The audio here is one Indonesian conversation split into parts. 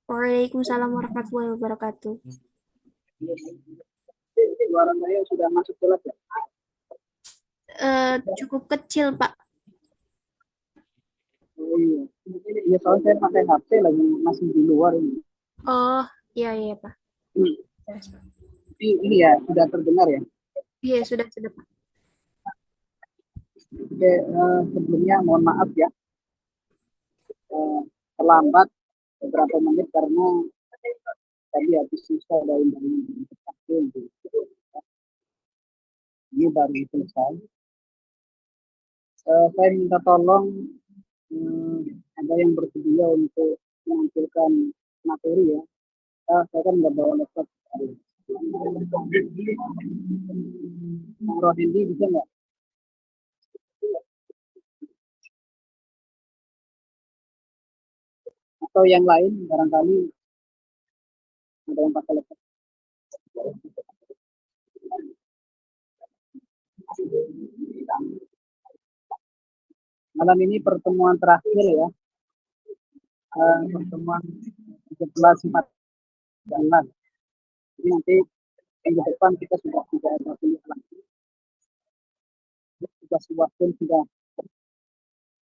Waalaikumsalam warahmatullahi wabarakatuh. Suara saya sudah masuk jelas ya? Cukup kecil, Pak. Oh iya. Iya soalnya saya pakai HP lagi masih di luar ini. Oh, iya, iya, Pak. Hmm. Ini ya sudah terdengar ya. Iya, sudah, Pak. Oke, sebelumnya mohon maaf ya, eh, terlambat beberapa menit karena tadi habis susah ada undangan di kafe ini baru selesai. Saya minta tolong, eh, ada yang bersedia untuk menampilkan materi ya. Saya kan nggak bawa laptop. Bang Rohindi bisa nggak? Atau yang lain barangkali ada yang pakai laptop. Malam ini pertemuan terakhir ya, pertemuan 11.14. Jadi nanti minggu depan kita sudah tidak ada kuliah lagi. Tugas waktu sudah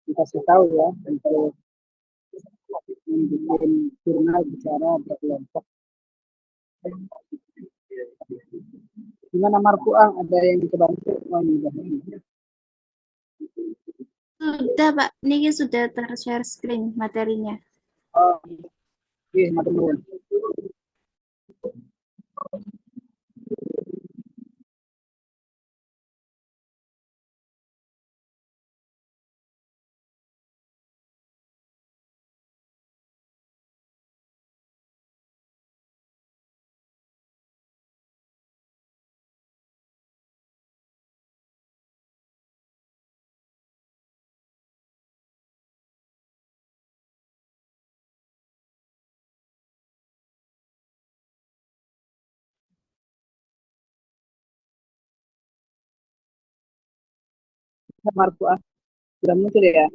dikasih tahu ya untuk membuat jurnal bicara berkelompok. Gimana Marfuah, ada yang bisa bantu? Oh, ini. Sudah, Pak. Ini sudah ter-share screen materinya. Oh, iya, matur nuwun. Marfuah sudah muncul ya.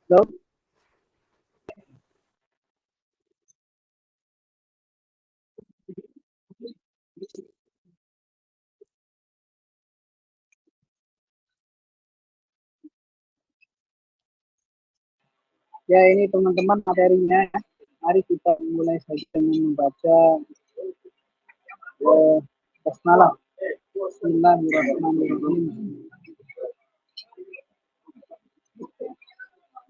Halo? Ya ini teman-teman materinya. Mari kita mulai saja dengan membaca basmalah. Bismillahirrahmanirrahim.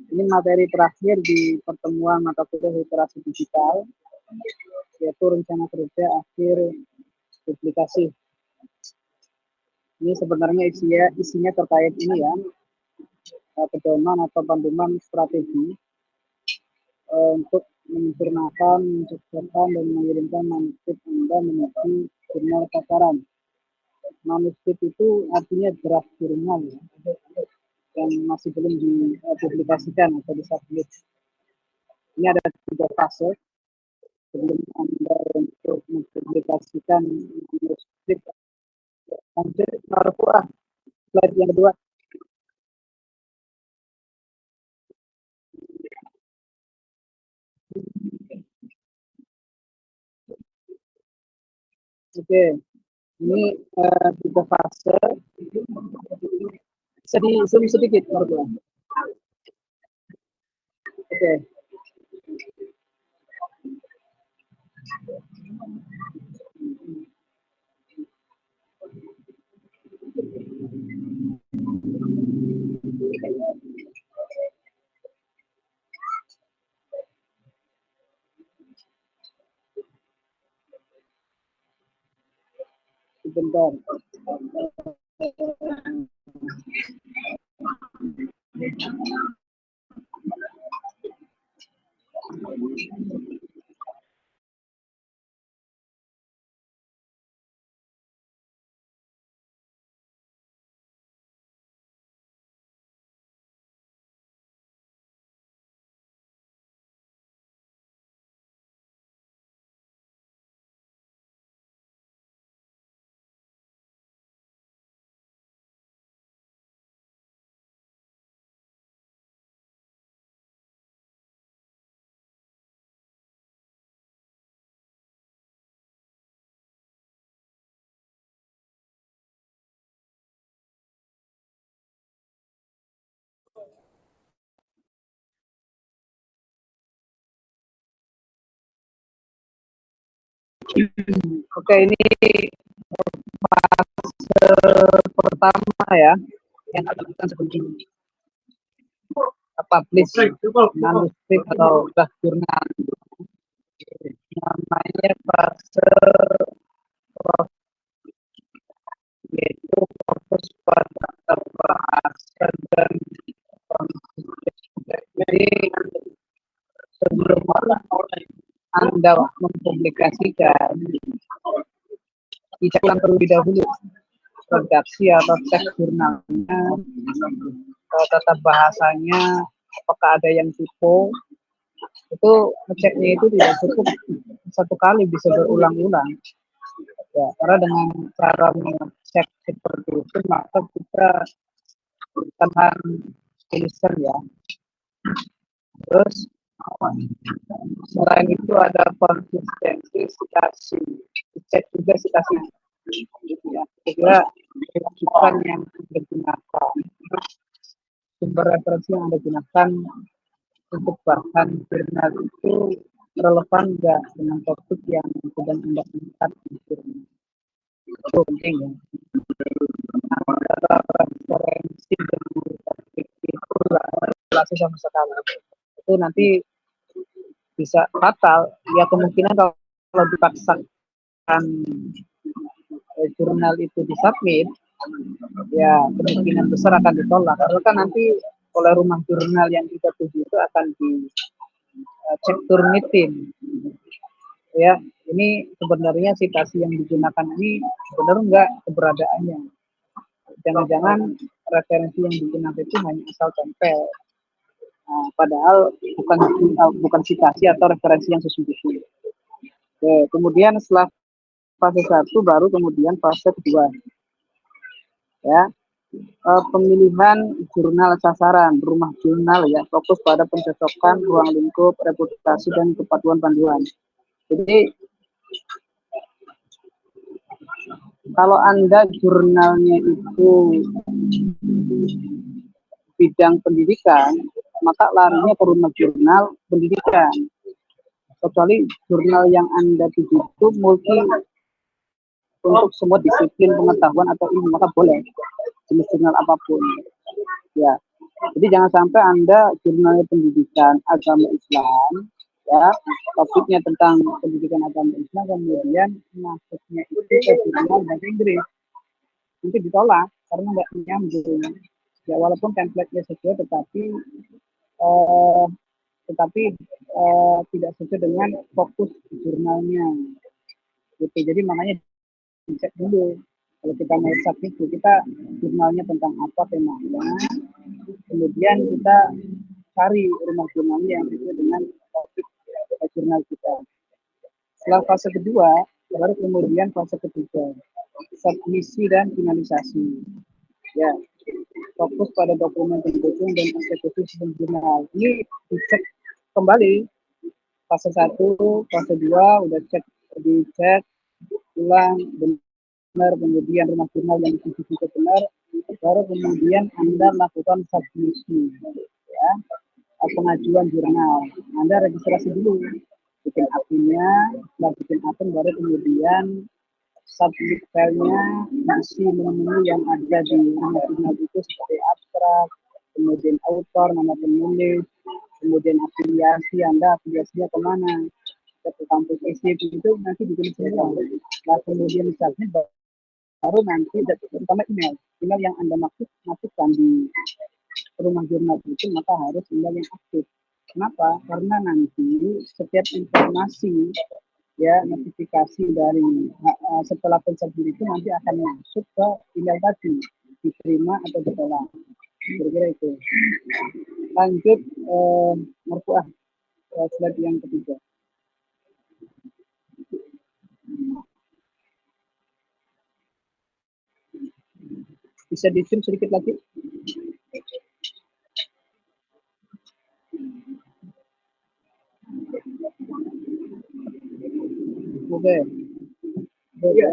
Ini materi terakhir di pertemuan mata kuliah literasi digital, yaitu rencana kerja akhir publikasi. Ini sebenarnya isinya terkait ini ya, pedoman atau panduan strategi untuk menyempurnakan, mensukseskan dan mengirimkan manuskrip Anda menuju jurnal pasaran. Manuskrip itu artinya draft jurnal ya, yang masih belum dipublikasikan atau disubmit. Ini ada 3 fase sebelum Anda untuk mempublikasikan manuskrip. Lanjut Marfuah, slide yang kedua. Oke, ini 3 fase. Bisa di zoom sedikit Marfuah. Oke. Sebentar. Oke, ini pertama ya yang akan kita sebutkan publish manuskrip atau draft jurnal, namanya fase yaitu fokus pada pembahasan dan jadi sebelum Anda mempublikasikan dicek terlebih dahulu redaksi atau teks jurnalnya, tata bahasanya, apakah ada yang typo. Itu ngeceknya itu tidak cukup satu kali, bisa berulang-ulang ya, karena dengan cara mengecek seperti itu maka kita akan tulisan ya. Terus selain itu ada konsistensi citasi, dicek juga citasi ya, kira rujukan yang digunakan, sumber referensi yang Anda gunakan untuk bahan jurnal itu relevan enggak dengan topik yang sedang Anda angkat di jurnal. Itu penting ya. Antara referensi dan topik itu relasi sama sekali. Itu nanti bisa fatal ya, kemungkinan kalau dipaksakan jurnal itu disubmit ya kemungkinan besar akan ditolak, karena kan nanti oleh rumah jurnal yang kita tuju itu akan dicek turnitin ya, ini sebenarnya citasi yang digunakan ini benar enggak keberadaannya, jangan-jangan referensi yang digunakan itu hanya asal tempel. Nah, padahal bukan citasi atau referensi yang sesungguhnya. Oke, kemudian setelah fase 1 baru kemudian fase kedua ya, pemilihan jurnal sasaran, rumah jurnal ya, fokus pada pencocokan ruang lingkup, reputasi dan kepatuhan panduan. Jadi kalau Anda jurnalnya itu bidang pendidikan, maka larinya ke rumah jurnal pendidikan. Kecuali jurnal yang Anda tuju itu multi untuk semua disiplin pengetahuan atau ilmu, maka boleh jenis jurnal apapun ya. Jadi jangan sampai Anda jurnalnya pendidikan agama Islam ya, topiknya tentang pendidikan agama Islam, kemudian masuknya itu ke jurnal bahasa Inggris, nanti ditolak karena nggak nyambung ya, walaupun template-nya sesuai tetapi tidak sesuai dengan fokus jurnalnya gitu. Jadi makanya dicek dulu kalau kita mau submit, kita jurnalnya tentang apa temanya, kemudian kita cari rumah jurnalnya yang sesuai dengan topik jurnal kita. Setelah fase kedua baru kemudian fase ketiga, submisi dan finalisasi ya, fokus pada dokumen pendukung dan eksekusi sistem jurnal. Ini dicek kembali fase 1, fase 2 udah dicek ulang benar, kemudian rumah jurnal yang dituju itu benar, baru kemudian Anda lakukan submisi ya, pengajuan jurnal. Anda registrasi dulu, bikin akunnya, setelah bikin akun baru kemudian submit filenya, isi menu yang ada di rumah jurnal itu seperti abstrak, kemudian autor, nama penulis, kemudian afiliasi Anda, afiliasinya kemana, ke kampus ISIP itu nanti bikin semua. Nah, kemudian submit baru nanti terutama email yang Anda masukkan di rumah jurnal itu, maka harus email yang aktif. Kenapa? Karena nanti setiap informasi ya, notifikasi dari setelah pensubmit itu nanti akan masuk ke email tadi, diterima atau ditolak, kira-kira itu. Lanjut Marfuah, slide yang ketiga. Bisa di-zoom sedikit lagi. Oke. Ya.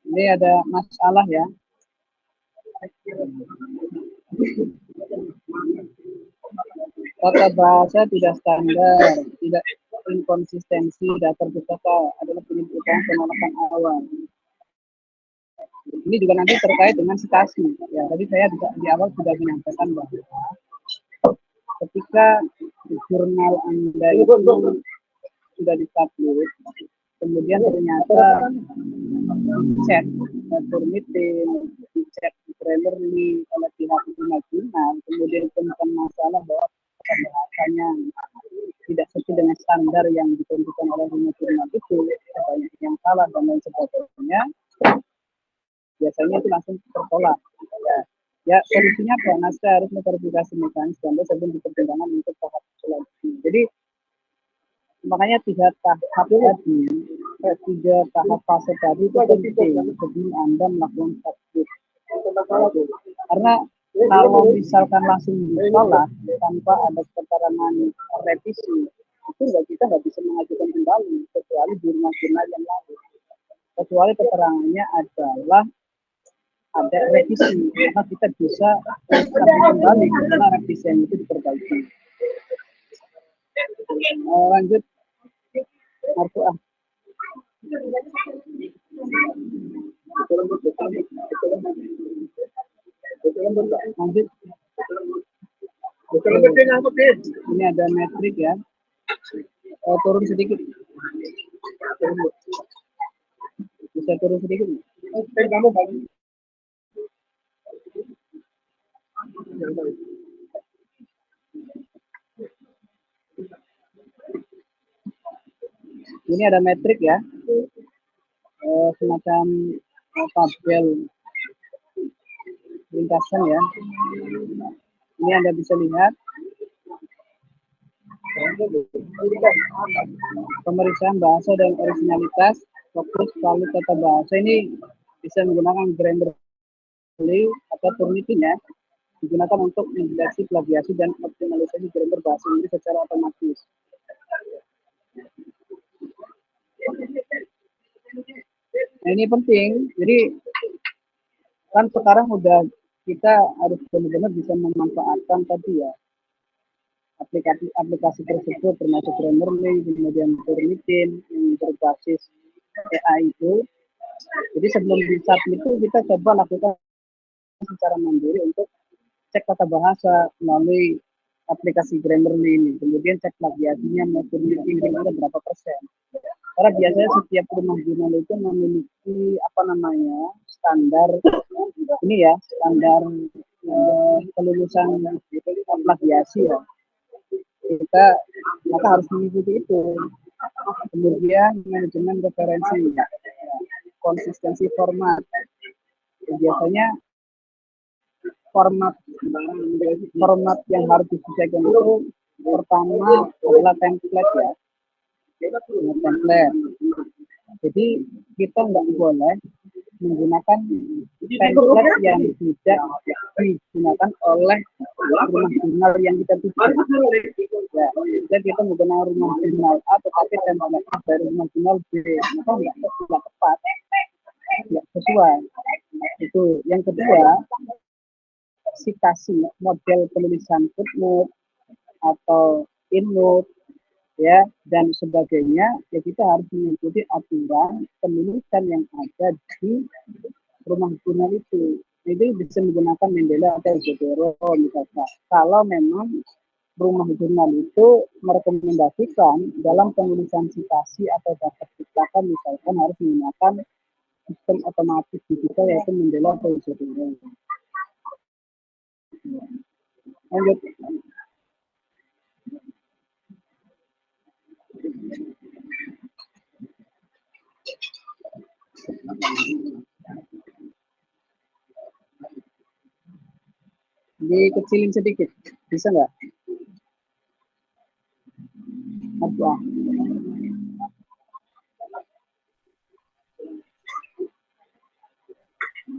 Ini ada masalah ya. Tata bahasa tidak standar, tidak inkonsistensi daftar pustaka adalah penyebab utama penolakan awal. Ini juga nanti terkait dengan citasi. Ya, tadi saya di awal sudah menyampaikan bahwa ketika jurnal Anda itu sudah dipublish, kemudian ternyata dicek Turnitin, dicek Grammarly oleh pihak jurnal, kemudian ditemukan masalah bahwa bahasanya tidak sesuai dengan standar yang ditentukan oleh jurnal itu, banyak yang salah dan lain sebagainya, biasanya itu langsung tertolak. Ya solusinya apa? Naskah harus memverifikasi mekanis dan sebelum dipertimbangkan untuk tahap selanjutnya. Jadi makanya 3 tahap tadi, 3 tahap fase tadi itu penting sebelum Anda melakukan submit. Karena kalau misalkan langsung ditolak tanpa ada keterangan revisi, itu kita nggak bisa mengajukan kembali kecuali jurnal-jurnal yang lain. Kecuali keterangannya adalah ada revisi, maka kita bisa kembali karena revisi itu diperbaiki. Lanjut, Marfu'ah. Lanjut. Ini ada metrik ya. Turun sedikit. Bisa turun sedikit. Kamu balik. Ini ada metrik ya, semacam tabel ringkasan ya. Ini Anda bisa lihat pemeriksaan bahasa dan originalitas, fokus, lalu tata bahasa. Ini bisa menggunakan Grammarly atau Turnitin ya, digunakan untuk mendeteksi plagiasi dan optimalisasi grammar bahasa Inggris secara otomatis. Nah, ini penting. Jadi kan sekarang udah kita harus benar-benar bisa memanfaatkan tadi ya aplikasi tersebut, termasuk Grammarly, kemudian Turnitin yang berbasis AI itu. Jadi sebelum di-submit itu kita coba lakukan secara mandiri untuk cek tata bahasa melalui aplikasi Grammarly ini, kemudian cek plagiasinya maupun kira-kira berapa persen. Karena biasanya setiap rumah jurnal itu memiliki standar ini ya, standar kelulusan plagiasi ya. Kita maka harus mengikuti itu. Kemudian manajemen referensi, konsistensi format. Biasanya format yang harus disesuaikan itu pertama adalah template ya, template. Jadi kita nggak boleh menggunakan template yang tidak digunakan oleh rumah jurnal yang kita tuju. Ya, jadi kita menggunakan rumah jurnal A tetapi template dari rumah jurnal B, maka nggak tepat, nggak sesuai. Itu. Yang kedua, citasi model penulisan footnote atau endnote ya dan sebagainya, ya kita harus mengikuti aturan penulisan yang ada di rumah jurnal itu. Itu bisa menggunakan Mendeley atau Zotero misalkan. Kalau memang rumah jurnal itu merekomendasikan dalam penulisan citasi atau daftar pustaka misalkan harus menggunakan sistem otomatis digital yaitu Mendeley atau Zotero. Lanjut. Dikecilin sedikit, bisa nggak? Apa?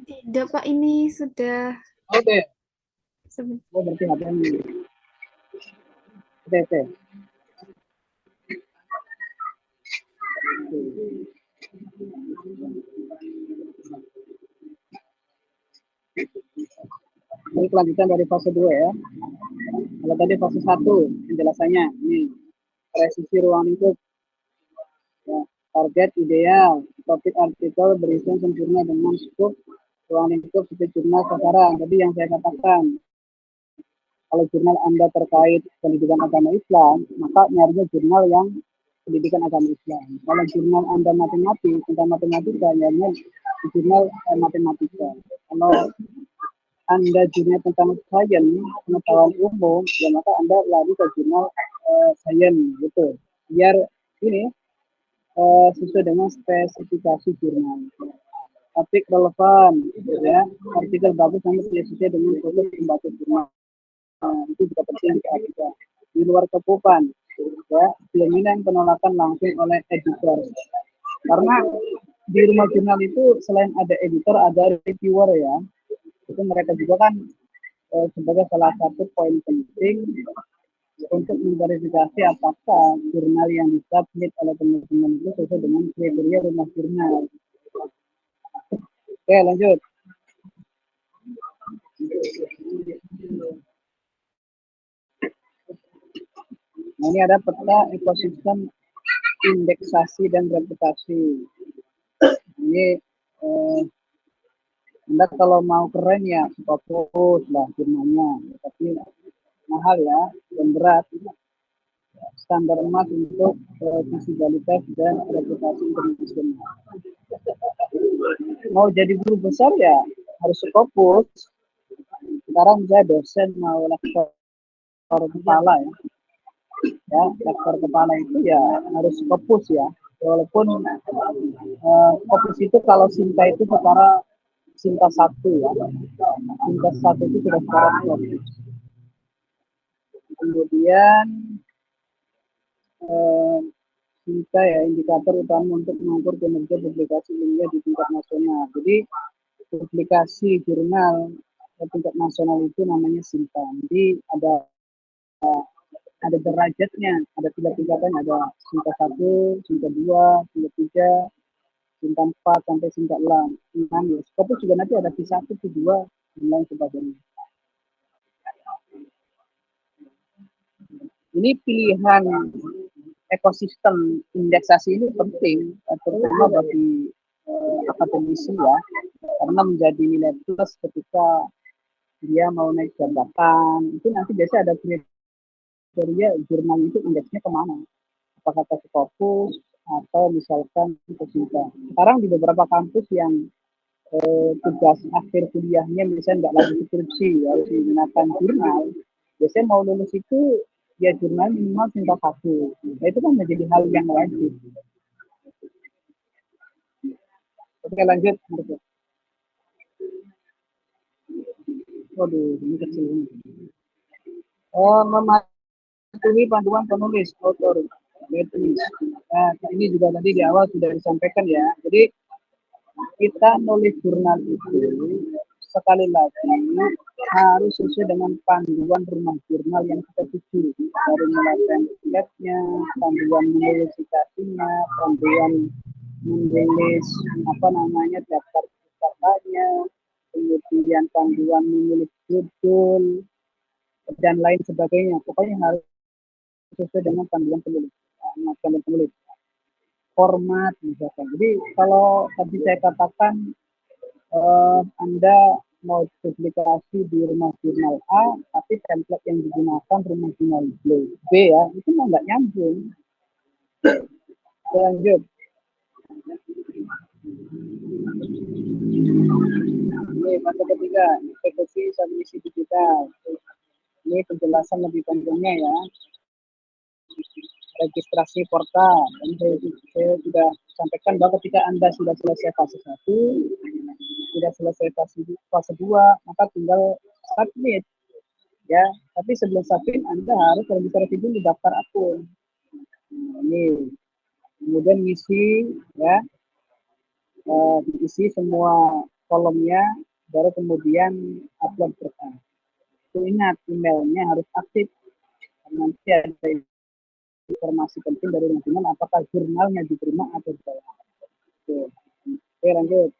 Tidak Pak, ini sudah. Oke. Oh, berarti ada ini. Oke. Ini kelanjutan dari fase 2 ya. Kalau tadi fase 1 penjelasannya ini presisi ruang lingkup Target ideal, topik artikel berisi sempurna dengan skop ruang lingkup seperti jurnal sasaran. Tadi yang saya katakan, kalau jurnal Anda terkait pendidikan agama Islam, maka nyarinya jurnal yang pendidikan agama Islam. Kalau jurnal Anda matematik, tentang matematika, nyarinya jurnal matematika. Kalau Anda jurnal tentang sains, pengetahuan umum, ya maka Anda lari ke jurnal sains gitu. Biar ini sesuai dengan spesifikasi jurnal. Topik relevan, ya, artikel bagus sama sesuai dengan proses pembaca jurnal. Itu juga penting diperhatikan. Di luar kepupan, ya, jaminan penolakan langsung oleh editor. Karena di rumah jurnal itu selain ada editor, ada reviewer ya. Itu mereka juga kan sebagai salah satu poin penting untuk memverifikasi apakah jurnal yang disubmit oleh teman-teman itu sesuai dengan kriteria rumah jurnal. Oke, lanjut. Nah, ini ada peta ekosistem indeksasi dan reputasi. Ini Anda kalau mau keren ya fokus lah jurnalnya, tapi mahal ya dan berat. Standar emas untuk visibilitas dan reputasi internasional. Mau jadi guru besar ya harus fokus. Sekarang saya dosen mau lektor kepala ya. Ya, lektor kepala itu ya harus fokus ya. Walaupun fokus itu kalau Sinta itu secara Sinta satu ya. Sinta satu itu sudah secara fokus. Kemudian Sinta ya indikator utama untuk mengukur kinerja publikasi ilmiah di tingkat nasional. Jadi publikasi jurnal di tingkat nasional itu namanya Sinta. Jadi ada derajatnya, ada tiga tingkatan, ada Sinta 1, Sinta 2, Sinta 3, Sinta 4 sampai Sinta 6 ya. Skopus juga nanti ada P1, P2 dan lain sebagainya. Ini pilihan ekosistem indeksasi ini penting terutama bagi akademisi ya, karena menjadi nilai plus ketika dia mau naik jabatan. Itu nanti biasanya ada kriteria jurnal itu indeksnya kemana, apakah ke Scopus atau misalkan ke Sinta. Sekarang di beberapa kampus yang tugas akhir kuliahnya misalnya nggak lagi skripsi harus menggunakan jurnal, biasanya mau lulus itu ya jurnal minimal Sinta 1. Nah, itu kan menjadi hal yang wajib. Oke, lanjut. Waduh, ini kecil ini. Mematuhi panduan penulis author. Nah, ini juga tadi di awal sudah disampaikan ya. Jadi kita nulis jurnal itu sekali lagi harus sesuai dengan panduan rumah jurnal yang kita tuju, dari mulai template-nya, panduan menulis citasinya, panduan menulis daftar pustakannya, kemudian panduan menulis judul dan lain sebagainya. Pokoknya harus sesuai dengan panduan penulis. Format misalkan. Jadi kalau tadi saya katakan Anda mau publikasi di rumah jurnal A, tapi template yang digunakan rumah jurnal B ya, itu nggak nyambung. Lanjut. Ini fase ketiga, eksekusi submisi digital. Ini penjelasan lebih panjangnya ya. Registrasi portal. Saya sudah sampaikan bahwa ketika Anda sudah selesai fase 1, sudah selesai fase 2, maka tinggal submit. Ya, tapi sebelum submit Anda harus registrasi dulu daftar akun. Ini kemudian isi ya, diisi semua kolomnya, baru kemudian upload berkas. Itu ingat emailnya harus aktif, nanti ada informasi penting dari lingkungan apakah jurnalnya diterima atau tidak. Oke, lanjut.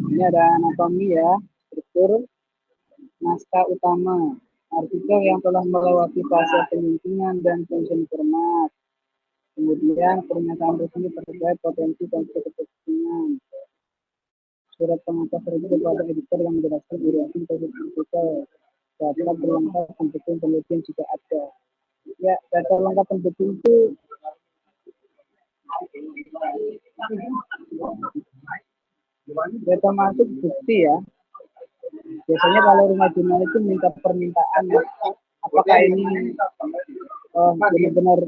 Ini ada anatomi ya, struktur naskah utama, artikel yang telah melewati fase penyuntingan dan penyusunan format, kemudian pernyataan resmi terkait potensi konflik kepentingan, surat pengantar terlebih kepada editor yang menjelaskan urgensi tersebut artikel, data berlengkap pendukung penelitian juga ada. Ya, data lengkap pendukung itu data masuk bukti ya. Biasanya kalau rumah jurnal itu minta permintaan ya, apakah ini benar-benar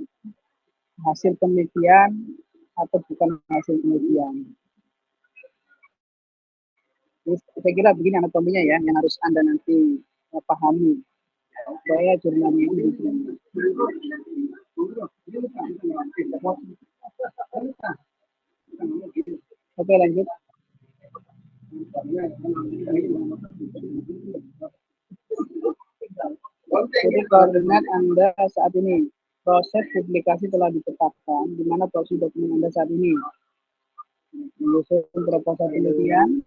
hasil penelitian atau bukan hasil penelitian. Jadi, saya kira begini anatominya ya, yang harus Anda nanti pahami supaya jurnalnya ini diterima. Oke, lanjut. Jadi koordinat Anda saat ini, proses publikasi telah ditetapkan, di mana proses dokumen Anda saat ini menyusun proposal penelitian,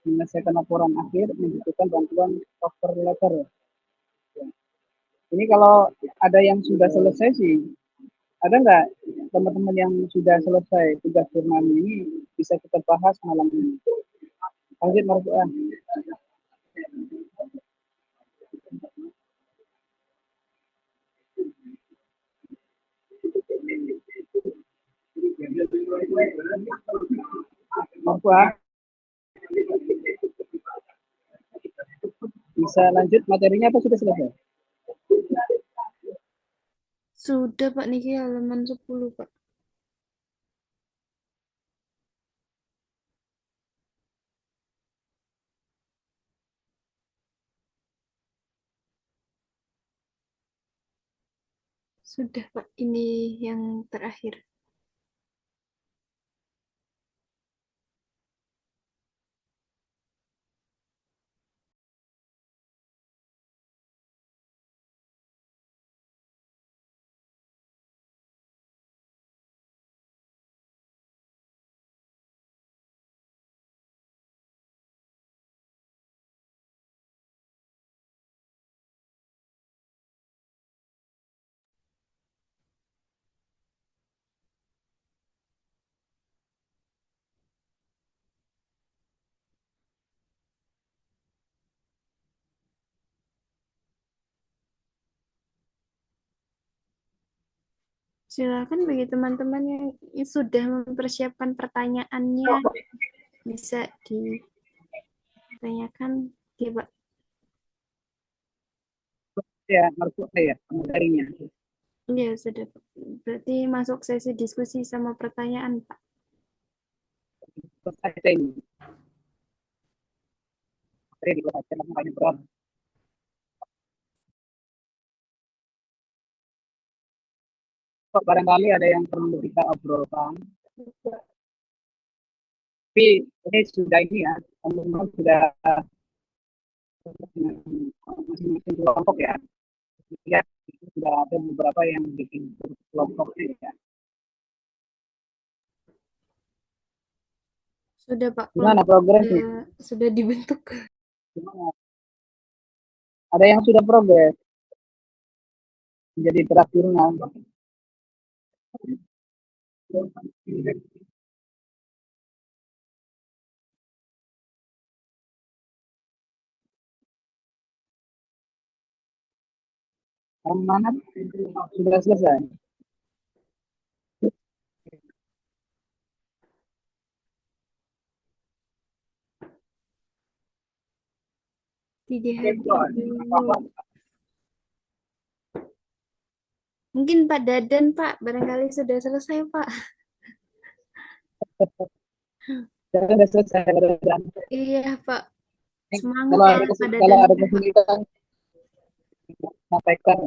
menyelesaikan laporan akhir, membutuhkan bantuan cover letter. Ini kalau ada yang sudah selesai sih, ada nggak teman-teman yang sudah selesai tugas jurnal ini bisa kita bahas malam ini. Lanjut Marfuah. Marfuah. Bisa lanjut materinya apa sudah selesai? Sudah Pak niki halaman 10 Pak. Sudah Pak, ini yang terakhir. Silakan bagi teman-teman yang sudah mempersiapkan pertanyaannya, bisa ditanyakan ya Pak. Ya, Marfuah ya, materinya. Ya sudah Pak. Berarti masuk sesi diskusi sama pertanyaan Pak. Selesai ini. Materi dibaca banyak berat. Kok barangkali ada yang perlu kita obrolkan. Tapi ini sudah ini ya, teman-teman sudah masing-masing kelompok ya. Ya, sudah ada beberapa yang bikin kelompoknya ya. Sudah Pak, Gimana kelompok progresnya? sudah dibentuk. Gimana? Ada yang sudah progres menjadi draft jurnal. Yang mana sudah selesai? Tidak hadir dulu. Mungkin Pak Dadan Pak, barangkali sudah selesai Pak. Sudah selesai. Iya Pak, semangat Kalau saya ada Pak kalau Dadan. ada kesulitan sampaikan.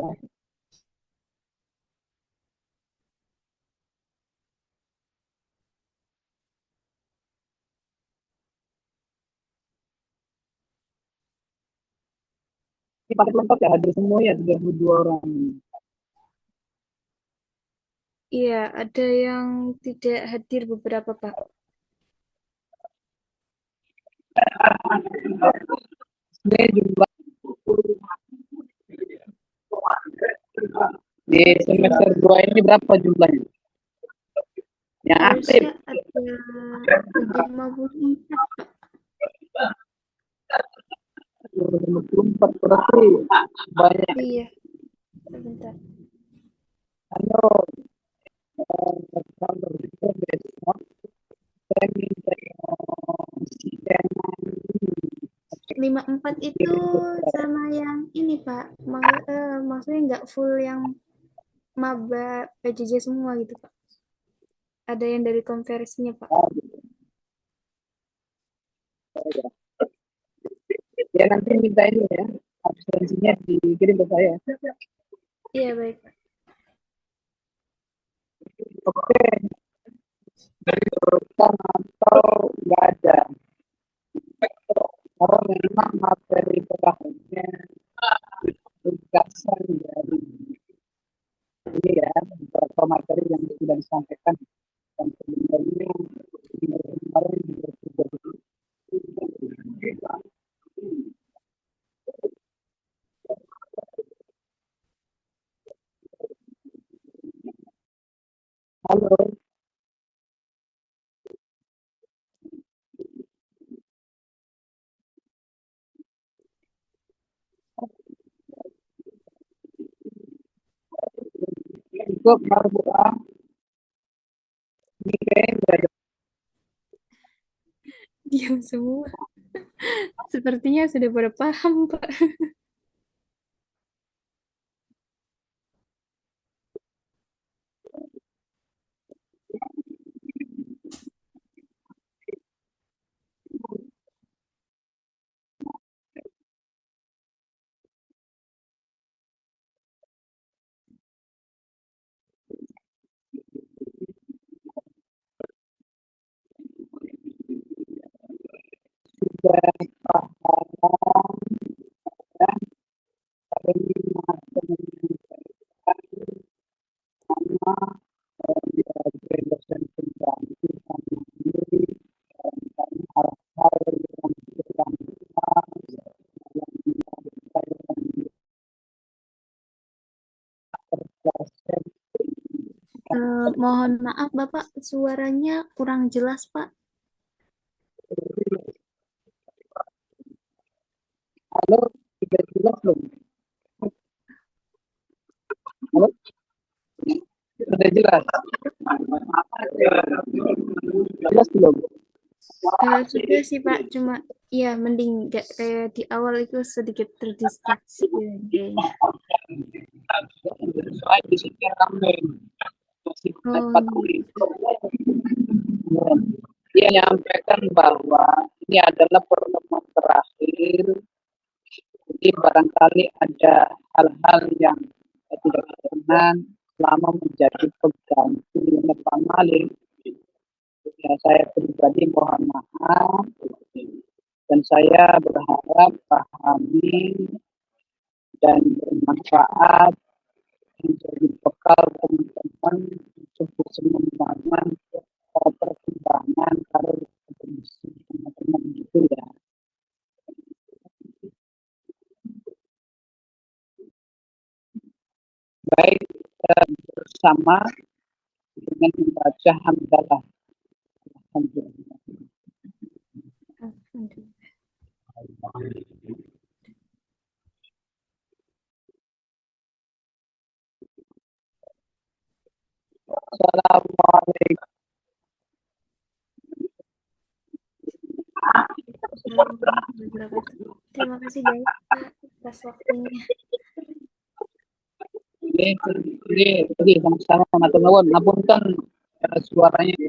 Ini paket lengkap ya, hadir semua ya 32 orang. Iya, ada yang tidak hadir beberapa Pak. Ini jumlah di semester 2 ini berapa jumlahnya? Yang aktif Harusnya ada 54, Pak. 54 berarti banyak. Iya, sebentar. Halo, kalau besok saya minta skema 54 itu sama yang ini, Pak. Maksudnya nggak full yang maba PJJ semua gitu, Pak. Ada yang dari konversinya, Pak. ya nanti minta ini ya, absensinya dikirim ke saya. Iya, baik, Pak. Oke, dari urusan atau nggak ada. Karena memang materi pelajarannya tugasan dari ini ya, beberapa materi yang sudah disampaikan dan sebenarnya kemarin juga sudah halo, cukup Marbuka, ini kayaknya nggak ada. Diam semua. Sepertinya sudah pada paham, Pak. Sudah paham ya, hari sama dosen pengganti sama ini hal-hal yang sedang terjadi. Mohon maaf, Bapak, suaranya kurang jelas, Pak. Halo, sudah jelas belum? Halo, sudah jelas? Jelas belum? Sudah sih, Pak. Cuma ya mending nggak kayak di awal itu sedikit terdistraksi kayaknya. Soalnya di sini ramai masih Oh, dapat gitu. dia menyampaikan bahwa ini adalah pertemuan terakhir, jadi barangkali ada hal-hal yang tidak berkenan selama menjadi pengganti Pak Malik. Ya, saya pribadi mohon maaf dan saya berharap pahami dan bermanfaat menjadi bekal teman-teman untuk pengembangan perkembangan karir akademisi teman-teman gitu ya. Baik, bersama dengan membaca hamdalah. Alhamdulillah. Alhamdulillah. Assalamualaikum. Assalamualaikum warahmatullahi wabarakatuh. Terima kasih banyak, Pak, atas waktunya. Ini sama-sama matur nuwun. Ngapunten suaranya